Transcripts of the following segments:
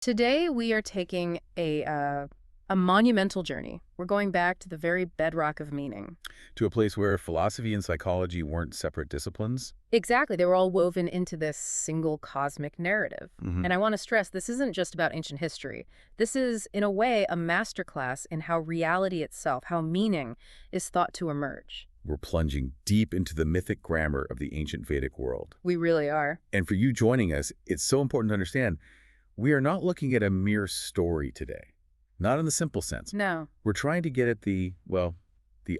Today we are taking a monumental journey. We're going back to the very bedrock of meaning. To a place where philosophy and psychology weren't separate disciplines. Exactly, they were all woven into this single cosmic narrative. And I want to stress, this isn't just about ancient history. This is, in a way, a masterclass in how reality itself, how meaning is thought to emerge. We're plunging deep into the mythic grammar of the ancient Vedic world. We really are. And for you joining us, it's so important to understand we are not looking at a mere story today. Not in the simple sense. No. We're trying to get at the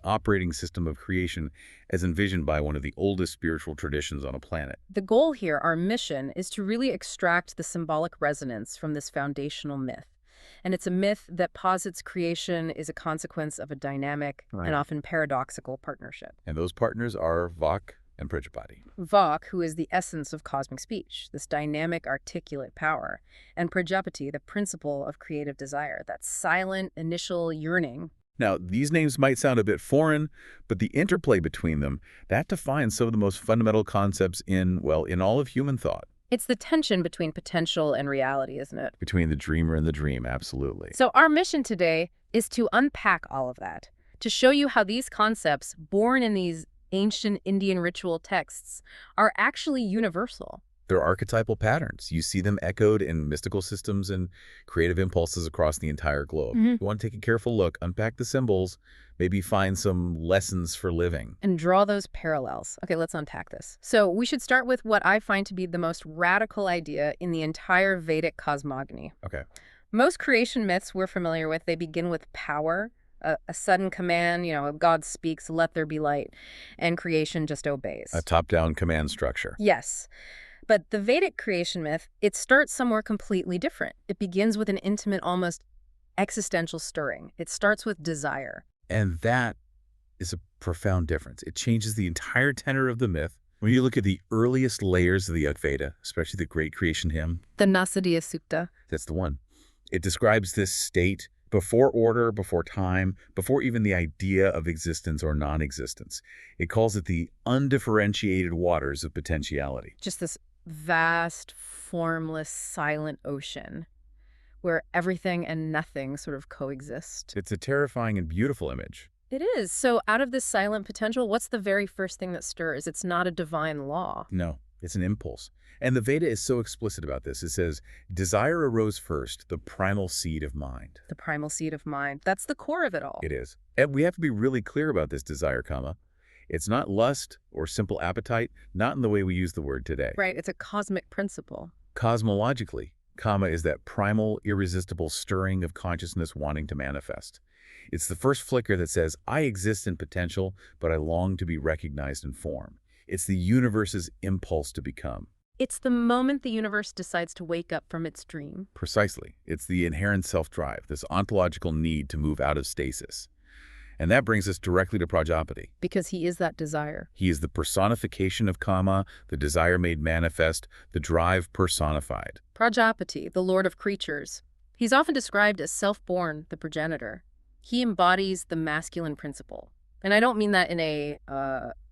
operating system of creation as envisioned by one of the oldest spiritual traditions on a planet. The goal here, our mission, is to really extract the symbolic resonance from this foundational myth. And it's a myth that posits creation is a consequence of a dynamic and often paradoxical partnership. And those partners are Vak and Prajapati. Vak, who is the essence of cosmic speech, this dynamic, articulate power, and Prajapati, the principle of creative desire, that silent, initial yearning. Now, these names might sound a bit foreign, but the interplay between them, that defines some of the most fundamental concepts in all of human thought. It's the tension between potential and reality, isn't it? Between the dreamer and the dream, absolutely. So our mission today is to unpack all of that, to show you how these concepts, born in these ancient Indian ritual texts, are actually universal. They're archetypal patterns. You see them echoed in mystical systems and creative impulses across the entire globe. You want to take a careful look, unpack the symbols, maybe find some lessons for living. And draw those parallels. Okay, let's unpack this. So we should start with what I find to be the most radical idea in the entire Vedic cosmogony. Okay. Most creation myths we're familiar with, they begin with power, a sudden command, God speaks, let there be light, and creation just obeys. A top-down command structure. Yes. But the Vedic creation myth, it starts somewhere completely different. It begins with an intimate, almost existential stirring. It starts with desire. And that is a profound difference. It changes the entire tenor of the myth. When you look at the earliest layers of the Yajurveda, especially the Great Creation Hymn. The Nasadiya Sukta. That's the one. It describes this state before order, before time, before even the idea of existence or non-existence. It calls it the undifferentiated waters of potentiality. Just this vast, formless, silent ocean where everything and nothing sort of coexist. It's a terrifying and beautiful image. It is. So out of this silent potential, what's the very first thing that stirs? It's not a divine law. No, it's an impulse. And the Veda is so explicit about this. It says, desire arose first, the primal seed of mind. The primal seed of mind. That's the core of it all. It is. And we have to be really clear about this desire, comma. It's not lust or simple appetite, not in the way we use the word today. Right, it's a cosmic principle. Cosmologically, comma is that primal, irresistible stirring of consciousness wanting to manifest. It's the first flicker that says, I exist in potential, but I long to be recognized in form. It's the universe's impulse to become. It's the moment the universe decides to wake up from its dream. Precisely. It's the inherent self-drive, this ontological need to move out of stasis. And that brings us directly to Prajapati. Because he is that desire. He is the personification of kama, the desire made manifest, the drive personified. Prajapati, the lord of creatures. He's often described as self-born, the progenitor. He embodies the masculine principle. And I don't mean that in a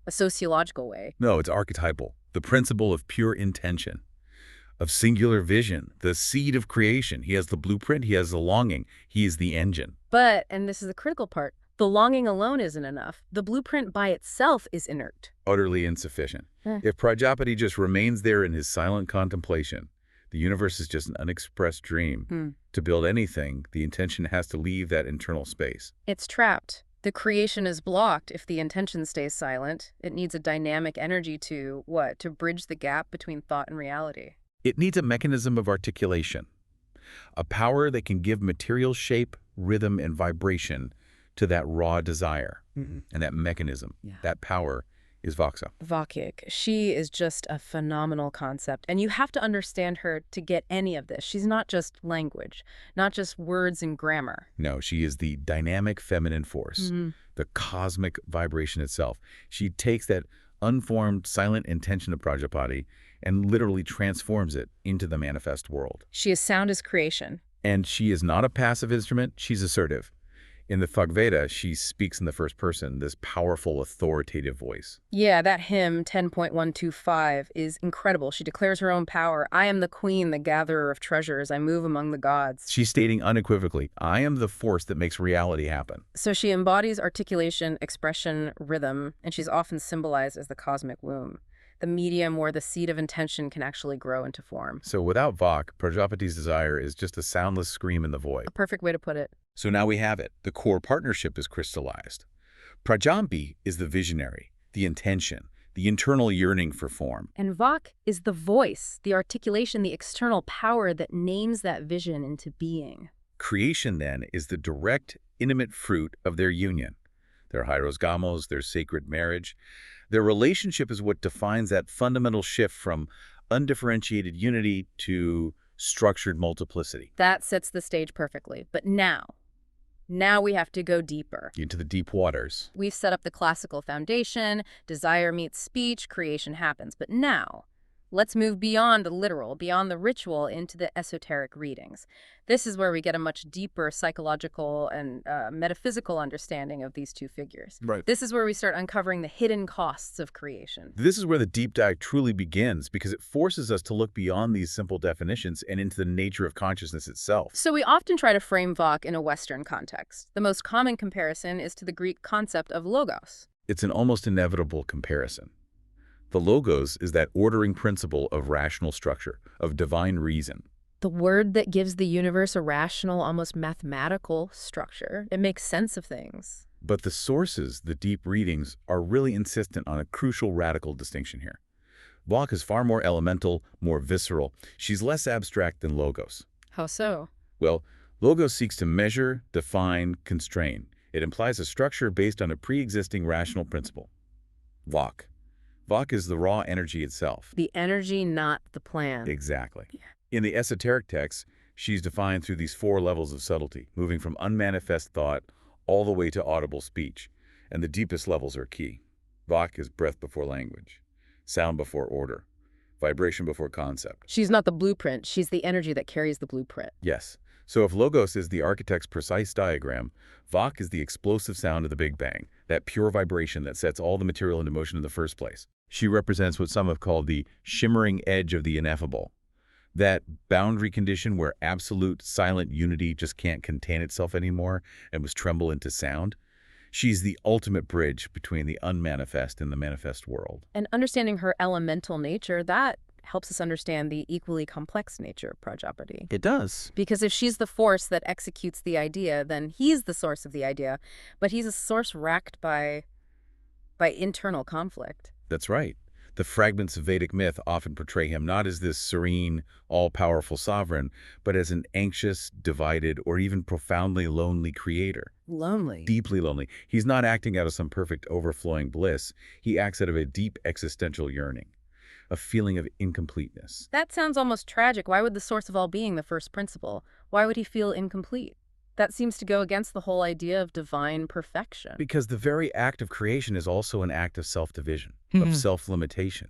sociological way. No, it's archetypal. The principle of pure intention, of singular vision, the seed of creation. He has the blueprint, he has the longing, he is the engine. But, and this is the critical part, the longing alone isn't enough. The blueprint by itself is inert. Utterly insufficient. If Prajapati just remains there in his silent contemplation, the universe is just an unexpressed dream. To build anything, the intention has to leave that internal space. It's trapped. The creation is blocked if the intention stays silent. It needs a dynamic energy to, what? To bridge the gap between thought and reality. It needs a mechanism of articulation, a power that can give material shape, rhythm, and vibration to that raw desire. And that mechanism, that power, is Vaksa. Vakik. She is just a phenomenal concept. And you have to understand her to get any of this. She's not just language, not just words and grammar. No, she is the dynamic feminine force, the cosmic vibration itself. She takes that unformed, silent intention of Prajapati and literally transforms it into the manifest world. She is sound as creation. And she is not a passive instrument. She's assertive. In the Bhagavata, she speaks in the first person, this powerful, authoritative voice. Yeah, that hymn, 10.125, is incredible. She declares her own power. I am the queen, the gatherer of treasures. I move among the gods. She's stating unequivocally, I am the force that makes reality happen. So she embodies articulation, expression, rhythm, and she's often symbolized as the cosmic womb, the medium where the seed of intention can actually grow into form. So without Vak, Prajapati's desire is just a soundless scream in the void. A perfect way to put it. So now we have it. The core partnership is crystallized. Prajapati is the visionary, the intention, the internal yearning for form. And Vak is the voice, the articulation, the external power that names that vision into being. Creation, then, is the direct, intimate fruit of their union. Their hieros gamos, their sacred marriage. Their relationship is what defines that fundamental shift from undifferentiated unity to structured multiplicity. That sets the stage perfectly. But now we have to go deeper. Into the deep waters. We've set up the classical foundation, desire meets speech, creation happens. But now, let's move beyond the literal, beyond the ritual, into the esoteric readings. This is where we get a much deeper psychological and metaphysical understanding of these two figures. Right. This is where we start uncovering the hidden costs of creation. This is where the deep dive truly begins, because it forces us to look beyond these simple definitions and into the nature of consciousness itself. So we often try to frame Vak in a Western context. The most common comparison is to the Greek concept of logos. It's an almost inevitable comparison. The logos is that ordering principle of rational structure, of divine reason. The word that gives the universe a rational, almost mathematical structure. It makes sense of things. But the sources, the deep readings, are really insistent on a crucial radical distinction here. Vak is far more elemental, more visceral. She's less abstract than logos. How so? Well, logos seeks to measure, define, constrain. It implies a structure based on a pre-existing rational principle. Vak is the raw energy itself. The energy, not the plan. Exactly. Yeah. In the esoteric texts, she's defined through these 4 levels of subtlety, moving from unmanifest thought all the way to audible speech. And the deepest levels are key. Vak is breath before language, sound before order, vibration before concept. She's not the blueprint. She's the energy that carries the blueprint. Yes. So if logos is the architect's precise diagram, Vak is the explosive sound of the Big Bang, that pure vibration that sets all the material into motion in the first place. She represents what some have called the shimmering edge of the ineffable, that boundary condition where absolute silent unity just can't contain itself anymore and must tremble into sound. She's the ultimate bridge between the unmanifest and the manifest world. And understanding her elemental nature, that helps us understand the equally complex nature of Prajapati. It does. Because if she's the force that executes the idea, then he's the source of the idea, but he's a source racked by internal conflict. That's right. The fragments of Vedic myth often portray him not as this serene, all-powerful sovereign, but as an anxious, divided, or even profoundly lonely creator. Lonely. Deeply lonely. He's not acting out of some perfect overflowing bliss. He acts out of a deep existential yearning, a feeling of incompleteness. That sounds almost tragic. Why would the source of all being, the first principle, why would he feel incomplete? That seems to go against the whole idea of divine perfection. Because the very act of creation is also an act of self-division, of self-limitation.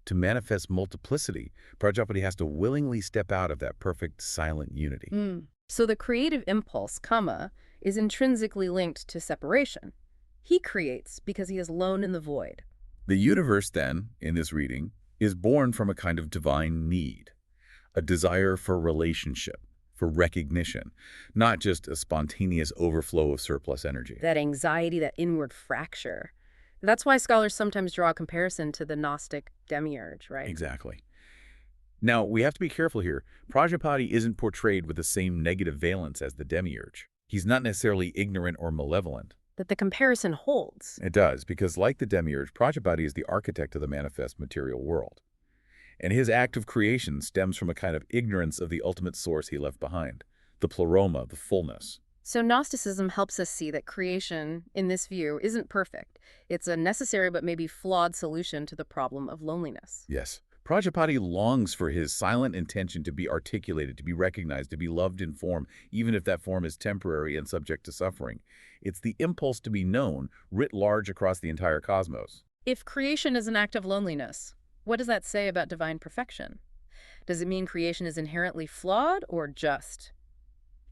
To manifest multiplicity, Prajapati has to willingly step out of that perfect silent unity. So the creative impulse, kama, is intrinsically linked to separation. He creates because he is alone in the void. The universe, then, in this reading, is born from a kind of divine need, a desire for relationship, for recognition, not just a spontaneous overflow of surplus energy. That anxiety, that inward fracture. That's why scholars sometimes draw a comparison to the Gnostic demiurge, right? Exactly. Now, we have to be careful here. Prajapati isn't portrayed with the same negative valence as the demiurge. He's not necessarily ignorant or malevolent. That the comparison holds. It does, because like the demiurge, Prajapati is the architect of the manifest material world. And his act of creation stems from a kind of ignorance of the ultimate source he left behind, the pleroma, the fullness. So Gnosticism helps us see that creation, in this view, isn't perfect. It's a necessary but maybe flawed solution to the problem of loneliness. Yes. Prajapati longs for his silent intention to be articulated, to be recognized, to be loved in form, even if that form is temporary and subject to suffering. It's the impulse to be known, writ large across the entire cosmos. If creation is an act of loneliness, what does that say about divine perfection? Does it mean creation is inherently flawed or just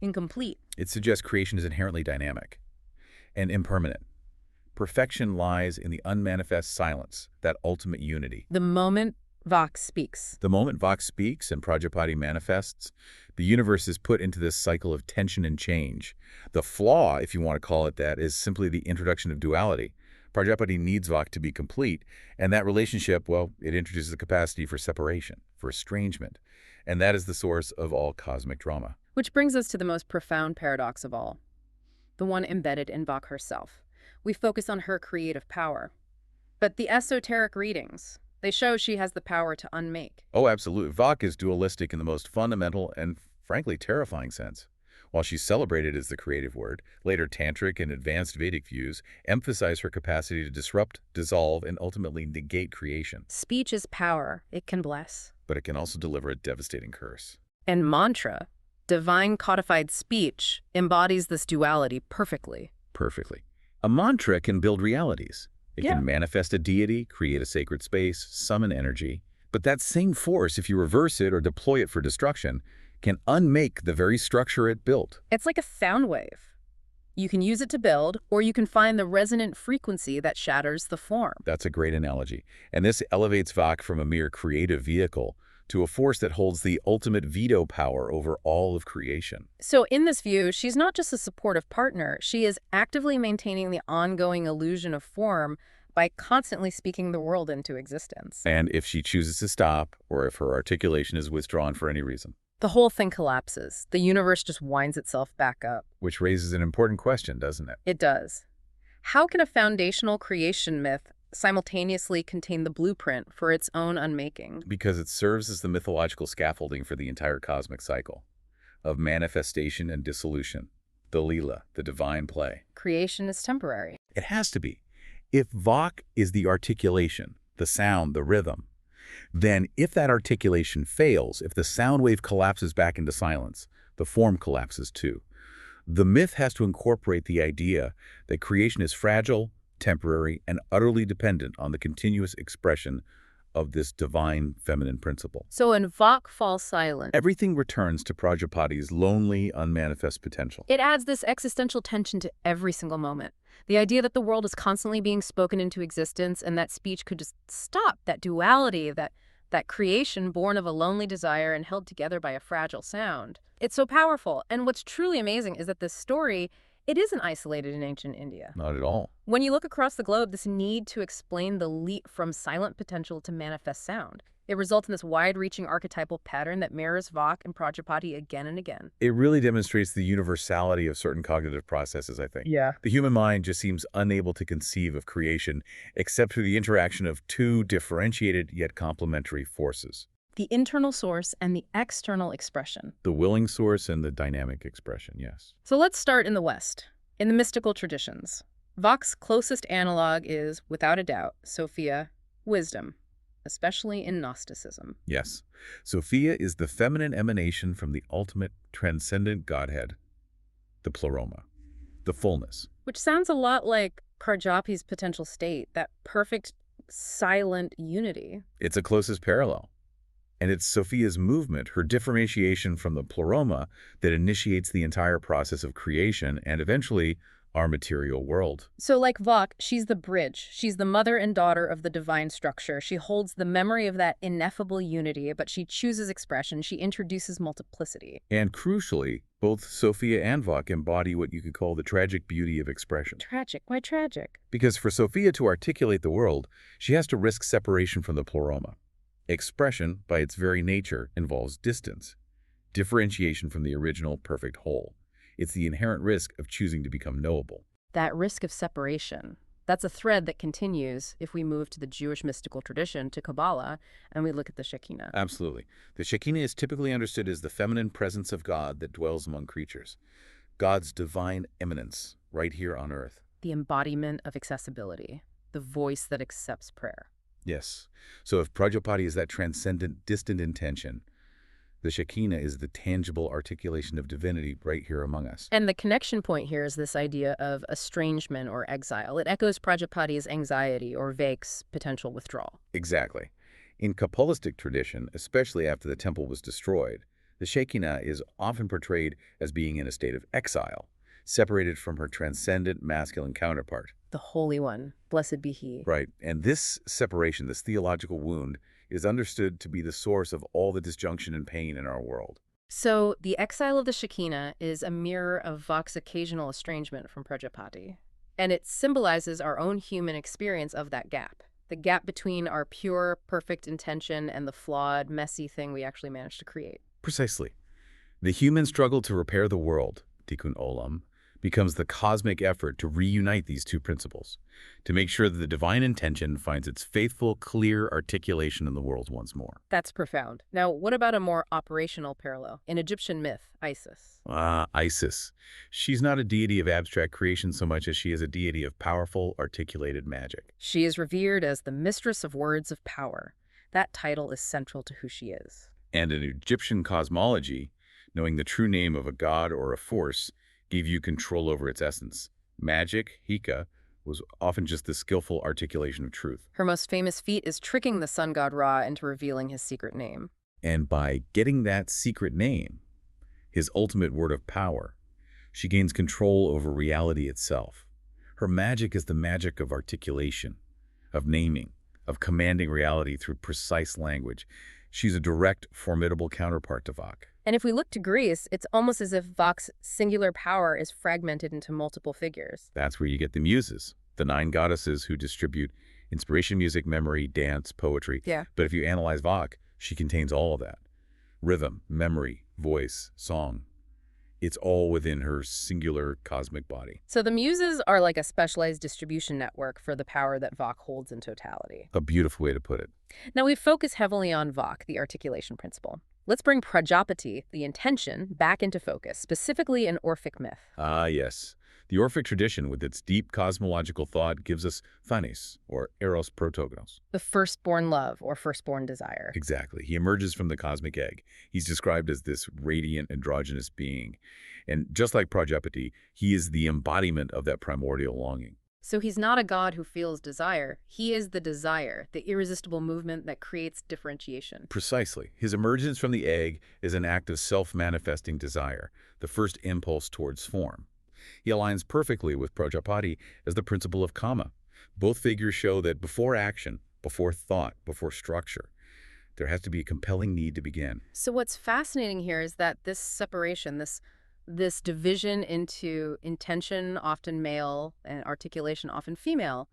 incomplete? It suggests creation is inherently dynamic. and impermanent. Perfection lies in the unmanifest silence, that ultimate unity. The moment Vak speaks. The moment Vak speaks and Prajapati manifests, the universe is put into this cycle of tension and change. The flaw, if you want to call it that, is simply the introduction of duality. Prajapati needs Vak to be complete, and that relationship, well, it introduces the capacity for separation, for estrangement, and that is the source of all cosmic drama. Which brings us to the most profound paradox of all, the one embedded in Vak herself. We focus on her creative power, but the esoteric readings, they show she has the power to unmake. Oh, absolutely. Vak is dualistic in the most fundamental and, frankly, terrifying sense. While she's celebrated as the creative word, later Tantric and advanced Vedic views emphasize her capacity to disrupt, dissolve, and ultimately negate creation. Speech is power. It can bless. But it can also deliver a devastating curse. And mantra, divine codified speech, embodies this duality perfectly. Perfectly. A mantra can build realities. It can manifest a deity, create a sacred space, summon energy. But that same force, if you reverse it or deploy it for destruction, can unmake the very structure it built. It's like a sound wave. You can use it to build, or you can find the resonant frequency that shatters the form. That's a great analogy. And this elevates Vak from a mere creative vehicle to a force that holds the ultimate veto power over all of creation. So in this view, she's not just a supportive partner. She is actively maintaining the ongoing illusion of form by constantly speaking the world into existence. And if she chooses to stop, or if her articulation is withdrawn for any reason, the whole thing collapses. The universe just winds itself back up. which raises an important question, doesn't it? It does. How can a foundational creation myth simultaneously contain the blueprint for its own unmaking? Because it serves as the mythological scaffolding for the entire cosmic cycle of manifestation and dissolution, the Leela, the divine play. Creation is temporary. It has to be. If Vak is the articulation, the sound, the rhythm, then if that articulation fails, if the sound wave collapses back into silence, the form collapses too. The myth has to incorporate the idea that creation is fragile, temporary, and utterly dependent on the continuous expression of this divine feminine principle. So when Vak falls silent, Everything returns to Prajapati's lonely, unmanifest potential. it adds this existential tension to every single moment. The idea that the world is constantly being spoken into existence and that speech could just stop, that duality, that creation born of a lonely desire and held together by a fragile sound. It's so powerful. And what's truly amazing is that this story, it isn't isolated in ancient India. Not at all. When you look across the globe, this need to explain the leap from silent potential to manifest sound, it results in this wide-reaching archetypal pattern that mirrors Vak and Prajapati again and again. It really demonstrates the universality of certain cognitive processes, I think. Yeah. The human mind just seems unable to conceive of creation except through the interaction of two differentiated yet complementary forces. The internal source and the external expression. The willing source and the dynamic expression, yes. So let's start in the West, in the mystical traditions. Vak's closest analog is, without a doubt, Sophia, wisdom, especially in Gnosticism. Yes. Sophia is the feminine emanation from the ultimate transcendent Godhead, the pleroma, the fullness. Which sounds a lot like Prajapati's potential state, that perfect, silent unity. It's a closest parallel. And it's Sophia's movement, her differentiation from the pleroma, that initiates the entire process of creation and eventually our material world. So like Vak, she's the bridge. She's the mother and daughter of the divine structure. She holds the memory of that ineffable unity, but she chooses expression. She introduces multiplicity. And crucially, both Sophia and Vak embody what you could call the tragic beauty of expression. Tragic. Why tragic? Because for Sophia to articulate the world, she has to risk separation from the pleroma. Expression, by its very nature, involves distance, differentiation from the original perfect whole. It's the inherent risk of choosing to become knowable. That risk of separation, that's a thread that continues if we move to the Jewish mystical tradition, to Kabbalah, and we look at the Shekhinah. Absolutely. The Shekhinah is typically understood as the feminine presence of God that dwells among creatures. God's divine eminence, right here on earth. The embodiment of accessibility, the voice that accepts prayer. Yes. So if Prajapati is that transcendent, distant intention, the Shekhinah is the tangible articulation of divinity right here among us. And the connection point here is this idea of estrangement or exile. It echoes Prajapati's anxiety or Vak's potential withdrawal. Exactly. In Kabbalistic tradition, especially after the temple was destroyed, the Shekhinah is often portrayed as being in a state of exile. separated from her transcendent masculine counterpart. The Holy One, blessed be he. Right, and this separation, this theological wound, is understood to be the source of all the disjunction and pain in our world. So, the exile of the Shekhinah is a mirror of Vak's occasional estrangement from Prajapati. And it symbolizes our own human experience of that gap. The gap between our pure, perfect intention and the flawed, messy thing we actually managed to create. Precisely. The human struggle to repair the world, tikkun olam, becomes the cosmic effort to reunite these two principles, to make sure that the divine intention finds its faithful, clear articulation in the world once more. That's profound. Now, what about a more operational parallel? In Egyptian myth, Isis. Isis. She's not a deity of abstract creation so much as she is a deity of powerful, articulated magic. She is revered as the mistress of words of power. That title is central to who she is. And in Egyptian cosmology, knowing the true name of a god or a force gave you control over its essence. Magic, Hika, was often just the skillful articulation of truth. Her most famous feat is tricking the sun god Ra into revealing his secret name. And by getting that secret name, his ultimate word of power, she gains control over reality itself. Her magic is the magic of articulation, of naming, of commanding reality through precise language. She's a direct, formidable counterpart to Vak. And if we look to Greece, it's almost as if Vak's singular power is fragmented into multiple figures. That's where you get the muses, the 9 goddesses who distribute inspiration, music, memory, dance, poetry. Yeah. But if you analyze Vak, she contains all of that. Rhythm, memory, voice, song. It's all within her singular cosmic body. So the muses are like a specialized distribution network for the power that Vak holds in totality. A beautiful way to put it. Now we focus heavily on Vak, the articulation principle. Let's bring Prajapati, the intention, back into focus, specifically in Orphic myth. Yes. The Orphic tradition, with its deep cosmological thought, gives us Thanes, or Eros Protogonos. The firstborn love, or firstborn desire. Exactly. He emerges from the cosmic egg. He's described as this radiant, androgynous being. And just like Prajapati, he is the embodiment of that primordial longing. So he's not a god who feels desire. He is the desire, the irresistible movement that creates differentiation. Precisely. His emergence from the egg is an act of self-manifesting desire, the first impulse towards form. He aligns perfectly with Prajapati as the principle of kama. Both figures show that before action, before thought, before structure, there has to be a compelling need to begin. So what's fascinating here is that this separation, this division into intention, often male, and articulation, often female,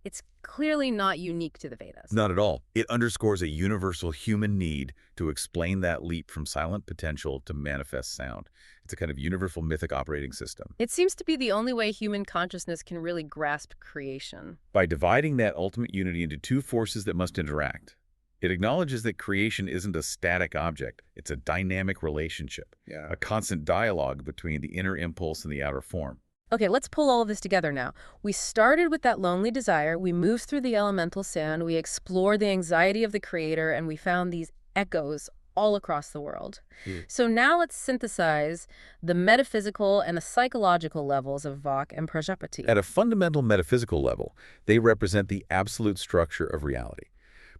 it's clearly not unique to the Vedas. Not at all. It underscores a universal human need to explain that leap from silent potential to manifest sound. It's a kind of universal mythic operating system. It seems to be the only way human consciousness can really grasp creation. By dividing that ultimate unity into two forces that must interact, it acknowledges that creation isn't a static object. It's a dynamic relationship, a constant dialogue between the inner impulse and the outer form. Okay, let's pull all of this together now. We started with that lonely desire, we moved through the elemental sound, we explored the anxiety of the creator, and we found these echoes all across the world. So now let's synthesize the metaphysical and the psychological levels of Vak and Prajapati. At a fundamental metaphysical level, they represent the absolute structure of reality.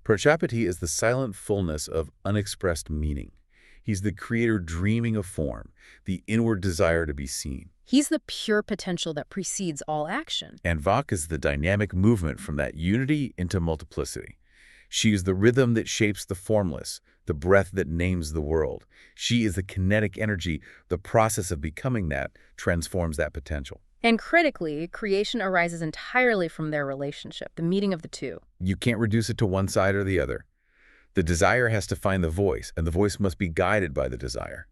Prajapati is the silent fullness of unexpressed meaning. He's the creator dreaming of form, the inward desire to be seen. He's the pure potential that precedes all action. And Vak is the dynamic movement from that unity into multiplicity. She is the rhythm that shapes the formless, the breath that names the world. She is the kinetic energy, the process of becoming that transforms that potential. And critically, creation arises entirely from their relationship, the meeting of the two. You can't reduce it to one side or the other. The desire has to find the voice, and the voice must be guided by the desire.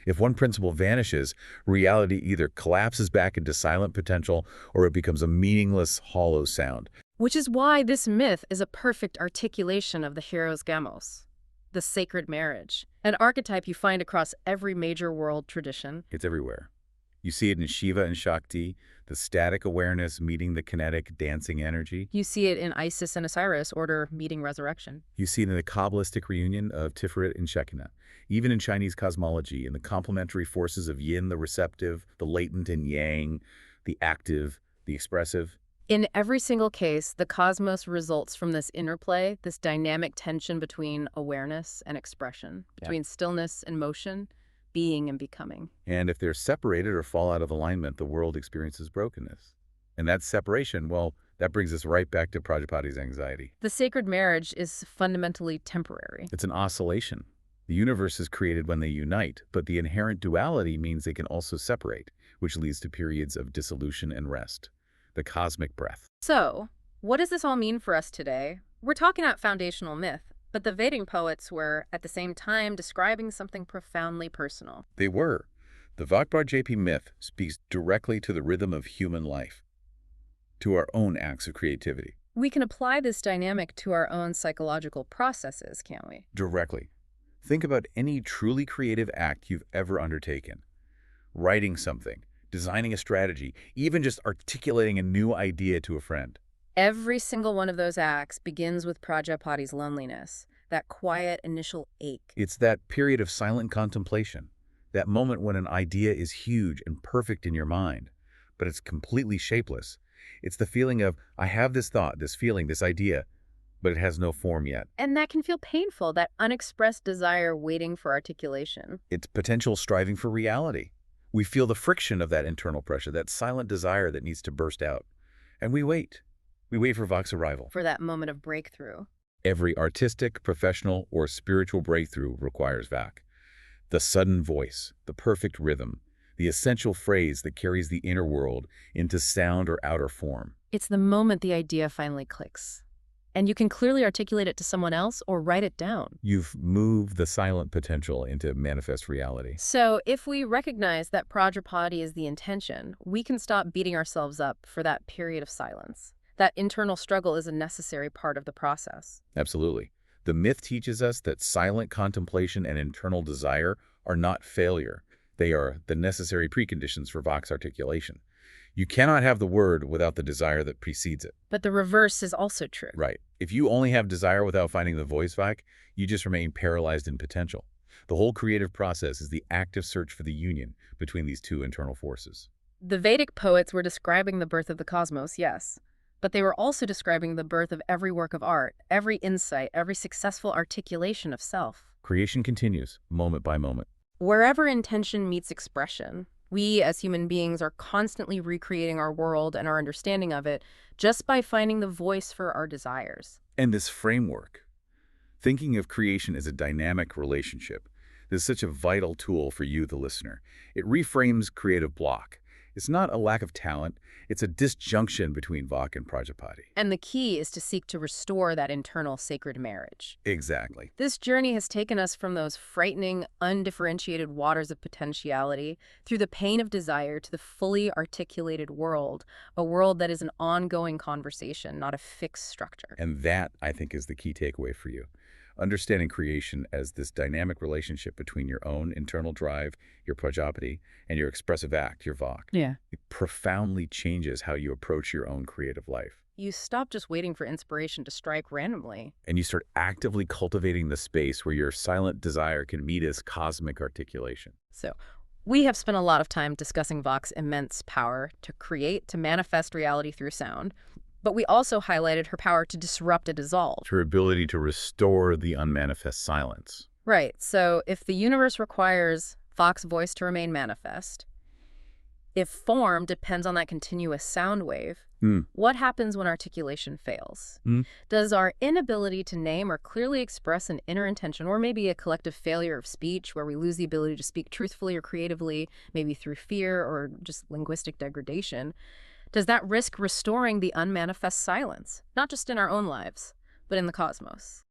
If one principle vanishes, reality either collapses back into silent potential or it becomes a meaningless, hollow sound. Which is why this myth is a perfect articulation of the hero's gamos, the sacred marriage, an archetype you find across every major world tradition. It's everywhere. You see it in Shiva and Shakti, the static awareness meeting the kinetic, dancing energy. You see it in Isis and Osiris, order meeting resurrection. You see it in the Kabbalistic reunion of Tiferet and Shekhinah. Even in Chinese cosmology, in the complementary forces of yin, the receptive, the latent and yang, the active, the expressive. In every single case, the cosmos results from this interplay, this dynamic tension between awareness and expression, between stillness and motion, being and becoming. And if they're separated or fall out of alignment, the world experiences brokenness. And that separation, well, that brings us right back to Prajapati's anxiety. The sacred marriage is fundamentally temporary. It's an oscillation. The universe is created when they unite, but the inherent duality means they can also separate, which leads to periods of dissolution and rest. The cosmic breath. So, what does this all mean for us today? We're talking about foundational myth, but the Vedic poets were, at the same time, describing something profoundly personal. They were. The Prajapati myth speaks directly to the rhythm of human life, to our own acts of creativity. We can apply this dynamic to our own psychological processes, can't we? Directly. Think about any truly creative act you've ever undertaken. Writing something, designing a strategy, even just articulating a new idea to a friend. Every single one of those acts begins with Prajapati's loneliness, that quiet initial ache. It's that period of silent contemplation, that moment when an idea is huge and perfect in your mind, but it's completely shapeless. It's the feeling of, I have this thought, this feeling, this idea, but it has no form yet. And that can feel painful, that unexpressed desire waiting for articulation. It's potential striving for reality. We feel the friction of that internal pressure, that silent desire that needs to burst out. And we wait. We wait for Vac's arrival. For that moment of breakthrough. Every artistic, professional, or spiritual breakthrough requires Vac. The sudden voice, the perfect rhythm, the essential phrase that carries the inner world into sound or outer form. It's the moment the idea finally clicks. And you can clearly articulate it to someone else or write it down. You've moved the silent potential into manifest reality. So if we recognize that Prajapati is the intention, we can stop beating ourselves up for that period of silence. That internal struggle is a necessary part of the process. Absolutely. The myth teaches us that silent contemplation and internal desire are not failure. They are the necessary preconditions for Vac's articulation. You cannot have the word without the desire that precedes it. But the reverse is also true. Right. If you only have desire without finding the voice, Vac, you just remain paralyzed in potential. The whole creative process is the active search for the union between these two internal forces. The Vedic poets were describing the birth of the cosmos, yes. But they were also describing the birth of every work of art, every insight, every successful articulation of self. Creation continues, moment by moment. Wherever intention meets expression, we as human beings are constantly recreating our world and our understanding of it just by finding the voice for our desires. And this framework, thinking of creation as a dynamic relationship, is such a vital tool for you, the listener. It reframes creative block. It's not a lack of talent, it's a disjunction between Vac and Prajapati. And the key is to seek to restore that internal sacred marriage. Exactly. This journey has taken us from those frightening, undifferentiated waters of potentiality through the pain of desire to the fully articulated world, a world that is an ongoing conversation, not a fixed structure. And that, I think, is the key takeaway for you. Understanding creation as this dynamic relationship between your own internal drive, your Prajapati, and your expressive act, your Vac. Yeah. It profoundly changes how you approach your own creative life. You stop just waiting for inspiration to strike randomly. And you start actively cultivating the space where your silent desire can meet its cosmic articulation. So, we have spent a lot of time discussing Vac's immense power to create, to manifest reality through sound. But we also highlighted her power to disrupt and dissolve. Her ability to restore the unmanifest silence. Right. So if the universe requires Vac's voice to remain manifest, if form depends on that continuous sound wave, what happens when articulation fails? Does our inability to name or clearly express an inner intention, or maybe a collective failure of speech where we lose the ability to speak truthfully or creatively, maybe through fear or just linguistic degradation, does that risk restoring the unmanifest silence, not just in our own lives, but in the cosmos?